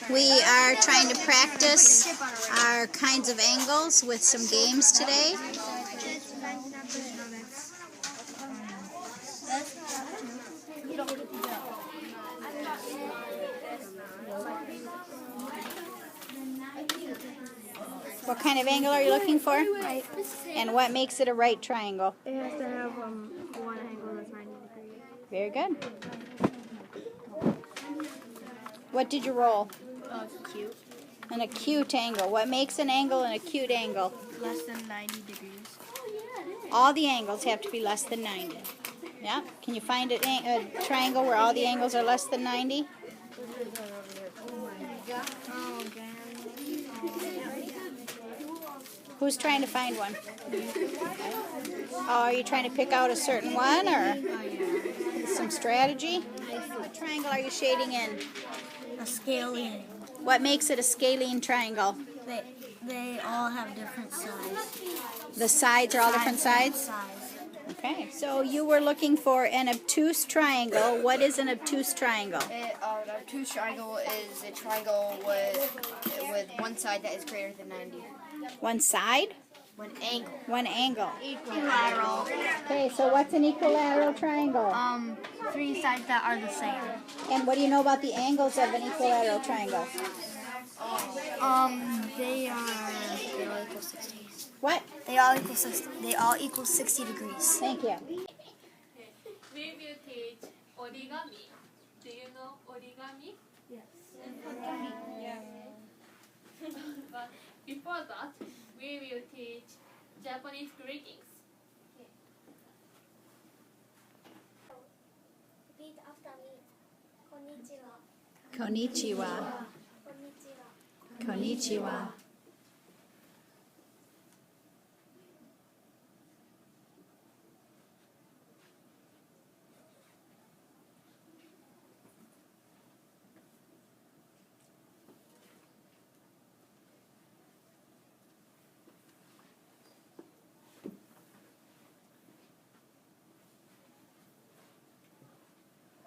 We are trying to practice our kinds of angles with some games today. What kind of angle are you looking for? Right. And what makes it a right triangle? It has to have one angle that's 90 degrees. Very good. What did you roll? Acute. An acute angle. What makes an angle an acute angle? Less than 90 degrees. All the angles have to be less than 90. Yeah? Can you find a triangle where all the angles are less than 90? Who's trying to find one? Oh, are you trying to pick out a certain one or some strategy? What triangle are you shading in? A scalene. What makes it a scalene triangle? They all have different size. The sides are all different sides? Okay, so you were looking for an obtuse triangle. What is an obtuse triangle? An obtuse triangle is a triangle with one side that is greater than 90. One side? One angle. One angle. Equilateral. Okay, so what's an equilateral triangle? Three sides that are the same. And what do you know about the angles of an equilateral triangle? They all equal 60. What? They all equal 60 degrees. Thank you. We will teach origami. Do you know origami? Yes. But before that, we will teach Japanese greetings. Repeat after me. Konnichiwa. Konnichiwa. Konnichiwa. Konnichiwa.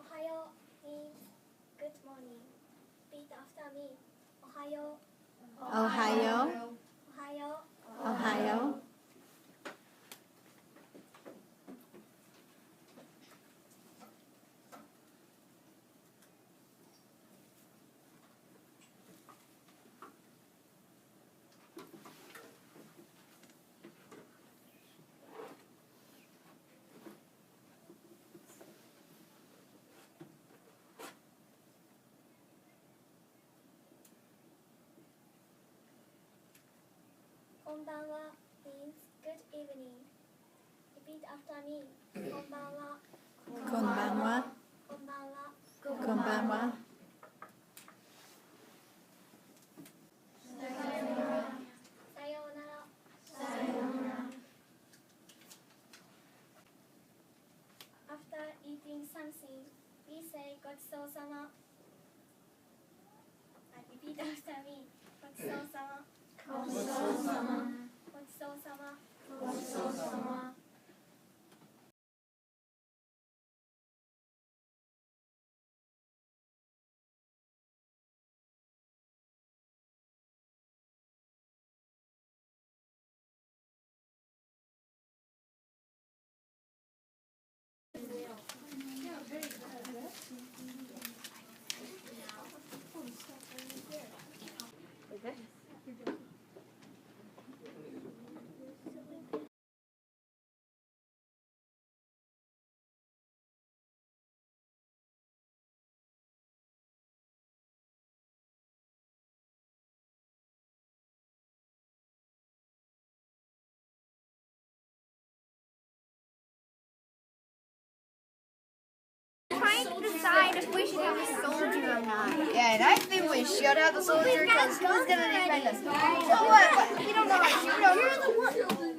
Ohayo means good morning. Repeat after me. Ohayo. Ohio. Ohayo. Ohio. Konbanwa means good evening. Repeat after me. Konbanwa. Konbanwa. Konbanwa. Konbanwa. Sayonara. After eating something, we say gochusou-sama. Repeat after me. Gochusou-sama. Gochusou-sama. Trying to decide if we should have a soldier or not. Yeah, and I think we should have the soldier because who's going to defend us? So what? You don't know how to shoot them.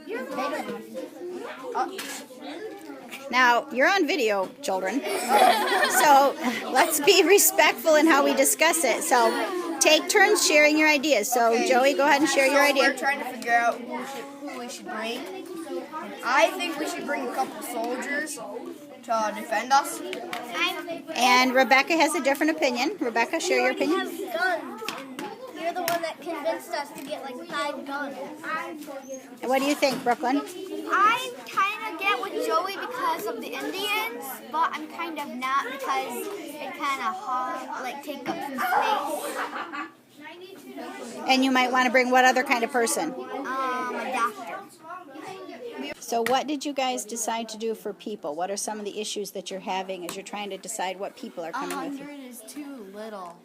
You're the one. Now, you're on video, children. So let's be respectful in how we discuss it. So take turns sharing your ideas. So Okay. Joey, go ahead and share your We're idea. trying to figure out who we should bring. And I think we should bring a couple soldiers. to defend us. And Rebecca has a different opinion. Rebecca, share your opinion. have guns, and you're the one that convinced us to get like 5 guns. And what do you think, Brooklyn? I kind of get with Joey because of the Indians, but I'm kind of not because it kind of like take up some space. And you might want to bring what other kind of person? A doctor. So what did you guys decide to do for people? What are some of the issues that you're having as you're trying to decide what people are coming with you? 100 is too little.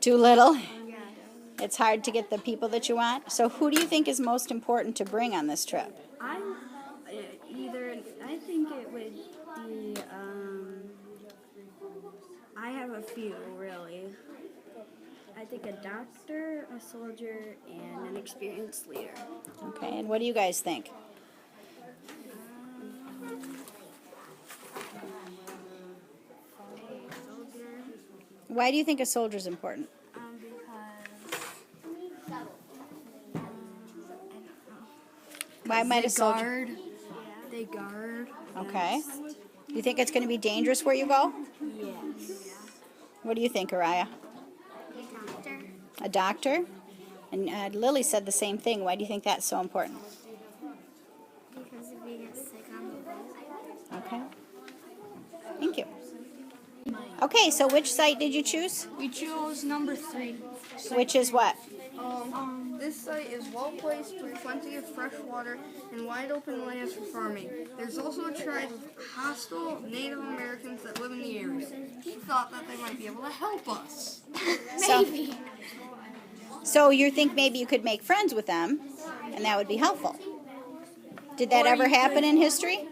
Too little? It's hard to get the people that you want? So who do you think is most important to bring on this trip? I think it would be, I have a few, really. I think a doctor, a soldier, and an experienced leader. Okay, and what do you guys think? Why do you think a soldier is important? Why might a soldier? They guard. Okay. Do you think it's going to be dangerous where you go? Yes. What do you think, Araya? A doctor? And Lily said the same thing. Why do you think that's so important? Because if we get sick on the boat. Okay. Thank you. Okay, so which site did you choose? We chose number 3. Which is what? This site is well placed with plenty of fresh water and wide open lands for farming. There's also a tribe of hostile Native Americans that live in the area. He thought that they might be able to help us. Maybe. So you think maybe you could make friends with them, and that would be helpful. Did that ever happen in history?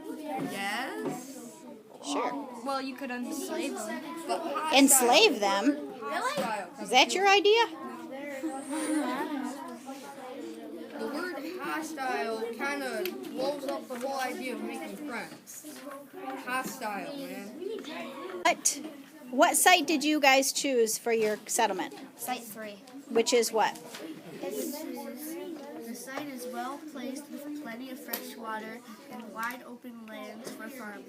Yes. Sure. Well, you could enslave them. But Enslave them? hostile. Is that your idea? The word hostile kind of blows up the whole idea of making friends. Hostile, man. What site did you guys choose for your settlement? Site 3. Which is what? The site is well placed with plenty of fresh water and wide open lands for farming.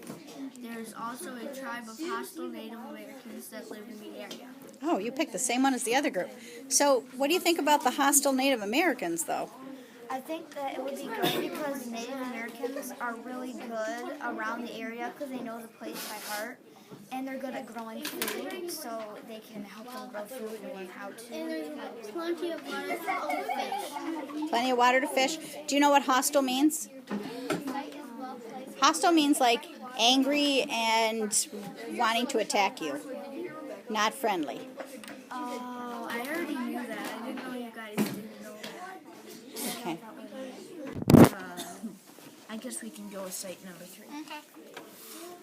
There is also a tribe of hostile Native Americans that live in the area. Oh, you picked the same one as the other group. So what do you think about the hostile Native Americans, though? I think that it would be good because Native Americans are really good around the area because they know the place by heart. And they're good at growing food, so they can help them grow food and learn how to. And there's plenty of water for all the fish. Plenty of water to fish. Do you know what hostile means? Hostile means like angry and wanting to attack you, not friendly. Oh, I already knew that. I didn't know you guys didn't know that. Okay. I guess we can go with site number 3.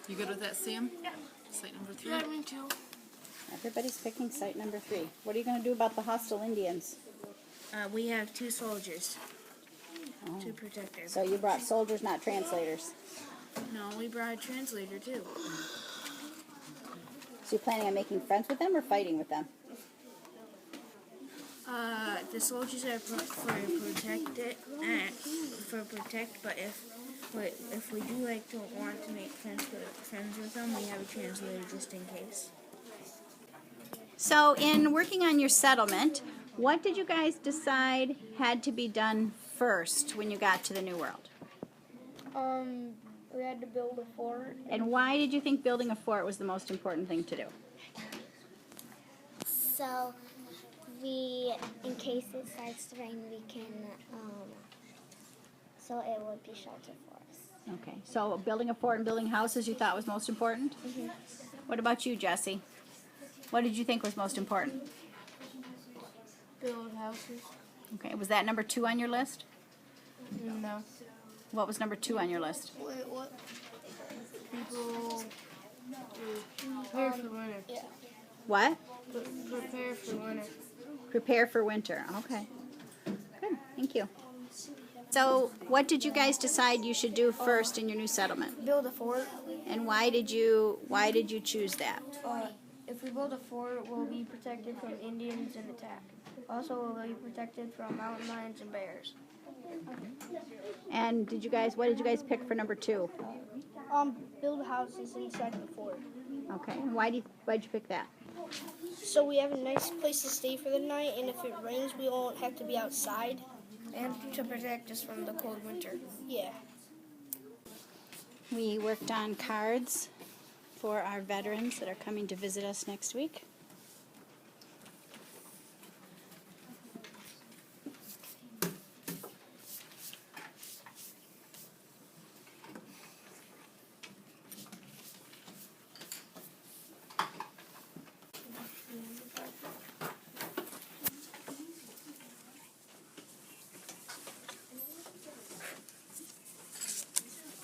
You good with that, Sam? Yeah. Site number 3? Yeah, me too. Everybody's picking site number 3. What are you going to do about the hostile Indians? We have 2 soldiers to protect everyone. So you brought soldiers, not translators. No, we brought a translator too. So you're planning on making friends with them or fighting with them? The soldiers are for protect, but if we do like to want to make friends with them, we have a translator just in case. So in working on your settlement, what did you guys decide had to be done first when you got to the New World? We had to build a fort. And why did you think building a fort was the most important thing to do? So in case it starts to rain, we can, so it would be shelter for us. Okay, so building a fort and building houses you thought was most important? Mm-hmm. What about you, Jesse? What did you think was most important? Build houses. Okay, was that number 2 on your list? No. What was number 2 on your list? Wait, what? People prepare for winter. Yeah. What? Prepare for winter. Prepare for winter. Okay. Good, thank you. So what did you guys decide you should do first in your new settlement? Build a fort. And why did you choose that? If we build a fort, we'll be protected from Indians and attack. Also, we'll be protected from mountain lions and bears. And what did you guys pick for number 2? Build houses inside the fort. Okay. And why'd you pick that? So we have a nice place to stay for the night, and if it rains, we won't have to be outside. And to protect us from the cold winter. Yeah. We worked on cards for our veterans that are coming to visit us next week.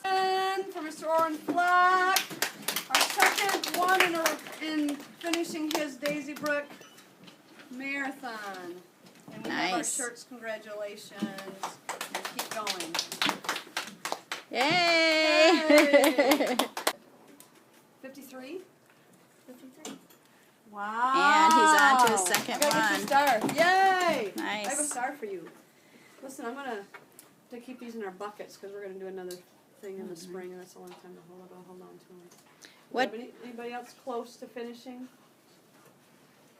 And for Mr. Oren Flack, our second one in finishing his Daisy Brook marathon. And we have our Nice. shirts, congratulations. And keep going. Yay! 53? 53. Wow. And he's on to his second I gotta get one. your star. Yay! Nice. I have a star for you. Listen, I'm going to keep these in our buckets because we're going to do another thing in the spring, and that's a long time to hold on to them. What- Anybody else close to finishing?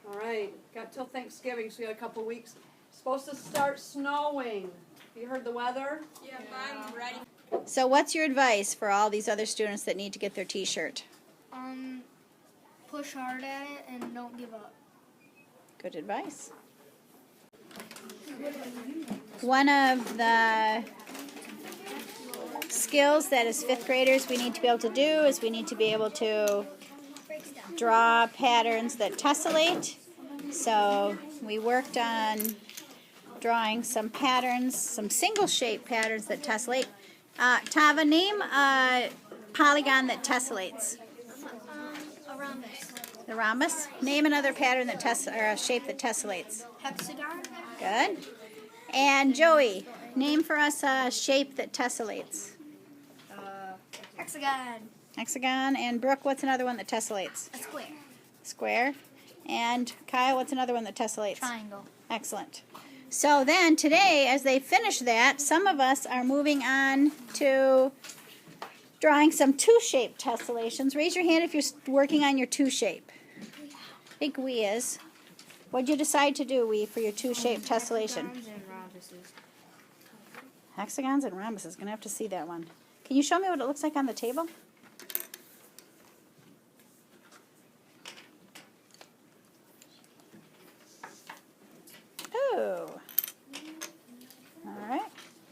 All right. Got till Thanksgiving, so we got a couple weeks. Supposed to start snowing. You heard the weather? Yeah, I'm ready. So what's your advice for all these other students that need to get their t-shirt? Push hard at it and don't give up. Good advice. One of the skills that as fifth graders we need to be able to do is we need to be able to draw patterns that tessellate. So we worked on drawing some patterns, some single shape patterns that tessellate. Tava, name a polygon that tessellates. A rhombus. The rhombus. Name another pattern that or a shape that tessellates. Hexagon. Good. And Joey, name for us a shape that tessellates. Hexagon. Hexagon. And Brooke, what's another one that tessellates? A square. Square. And Kyle, what's another one that tessellates? Triangle. Excellent. So then today, as they finish that, some of us are moving on to drawing some two-shape tessellations. Raise your hand if you're working on your two-shape. I think we is. What'd you decide to do, we, for your two-shape tessellation? Hexagons and rhombuses. Hexagons and rhombuses. Gonna have to see that one. Can you show me what it looks like on the table? Oh. All right.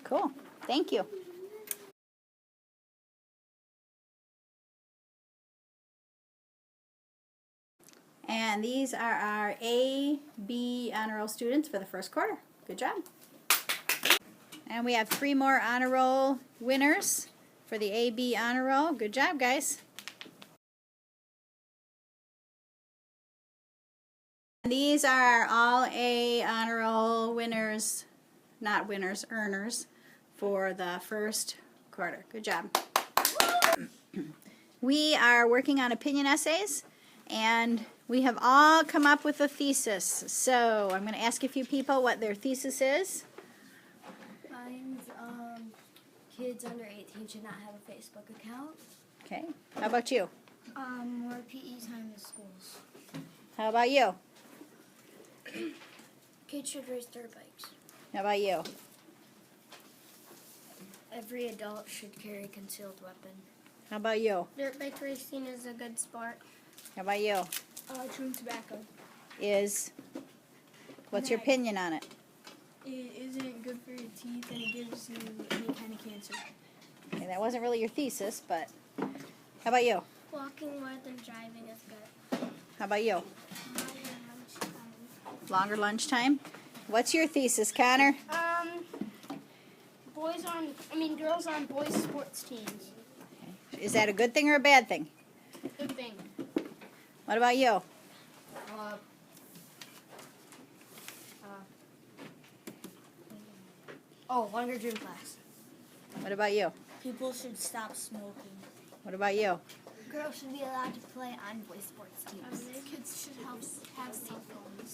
Cool. Thank you. And these are our A-B honor roll students for the first quarter. Good job. And we have 3 more honor roll winners for the A-B honor roll. Good job, guys. And these are all A honor roll winners, not winners, earners for the first quarter. Good job. We are working on opinion essays, and we have all come up with a thesis. So I'm going to ask a few people what their thesis is. Mine's kids under 18 should not have a Facebook account. Okay. How about you? More PE time in schools. How about you? Kids should race dirt bikes. How about you? Every adult should carry a concealed weapon. How about you? Dirt bike racing is a good sport. How about you? Chewing tobacco. What's your opinion on it? It isn't good for your teeth and it gives you any kind of cancer. Okay, that wasn't really your thesis, but how about you? Walking more than driving is good. How about you? Longer lunchtime? What's your thesis, Connor? Girls on boys sports teams. Is that a good thing or a bad thing? Good thing. What about you? Longer gym class. What about you? People should stop smoking. What about you? Girls should be allowed to play on boys sports teams. Kids should have cell phones.